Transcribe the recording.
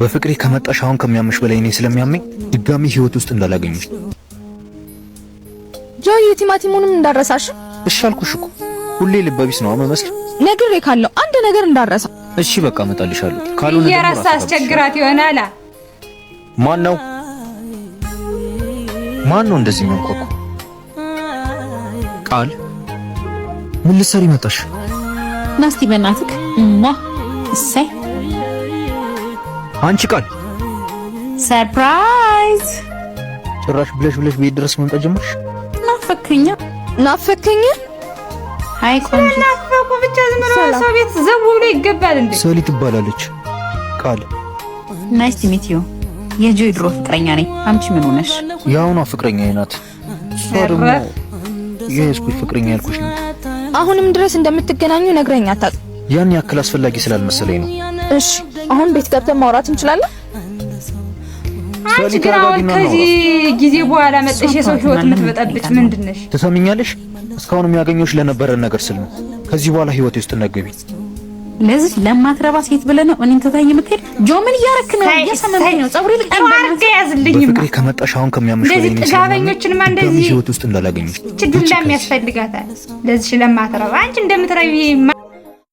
በፍቅሬ ከመጣሽ አሁን ከሚያምሽ በላይ እኔ ስለሚያመኝ ድጋሚ ህይወት ውስጥ እንዳላገኝሽ። ጆይ ቲማቲሙንም እንዳረሳሽ። እሺ አልኩሽ እኮ ሁሌ ልበቢስ ነው መመስል። ነግሬ ካለው አንድ ነገር እንዳረሳ። እሺ በቃ እመጣልሻለሁ። ካልሆነ ደግሞ የራስ አስቸግራት ይሆናል። ማን ነው እንደዚህ የሚያንኳኳ? ቃል ምን ልትሰሪ መጣሽ? ናስቲ በእናትህ እሰይ አንቺ ቃል ሰርፕራይዝ ጭራሽ ብለሽ ቤት ድረስ መምጣት ጀመርሽ? ናፈከኝ አይ ቆንጆ ናፈቁ ብቻ ዝም ብሎ ሰው ቤት ዘው ብሎ ይገባል እንዴ? ሰሊ ትባላለች ቃል። ናይስ ቱ ሚት ዩ የጆይ ድሮ ፍቅረኛ ነኝ። አንቺ ምን ሆነሽ? ያው ነው ፍቅረኛ ናት። ሶርሞ የስኩት ፍቅረኛ ያልኩሽ ነው። አሁንም ድረስ እንደምትገናኙ ነግረኛ አታውቅ። ያን ያክል አስፈላጊ ስላልመሰለኝ ነው። እሺ አሁን ቤት ገብተን ማውራት እንችላለን? አንቺ ግን አሁን ከዚህ ጊዜ በኋላ መጥተሽ የሰው ህይወት የምትበጠብጭ ምንድነሽ? ትሰሚኛለሽ? እስካሁን የሚያገኘውሽ ለነበረን ነገር ስል ነው። ከዚህ በኋላ ህይወቴ ውስጥ እንደገቢ ለዚህ ለማትረባ ሴት ብለህ ነው እኔን ተታይ የምትሄድ? ጆ ምን እያረክ ነው? እያሰመመኝ ነው። ጸጉሬ ልቀም አርገ ያዝልኝማ። በፍቅሬ ከመጣሽ አሁን ከሚያምሽ በላይ ነው። ጥጋበኞችንማ እንደዚህ ህይወት ውስጥ እንዳላገኝሽ ችግር ለሚያስፈልጋታል። ለዚህ ለማትረባ አንቺ እንደምትረቢ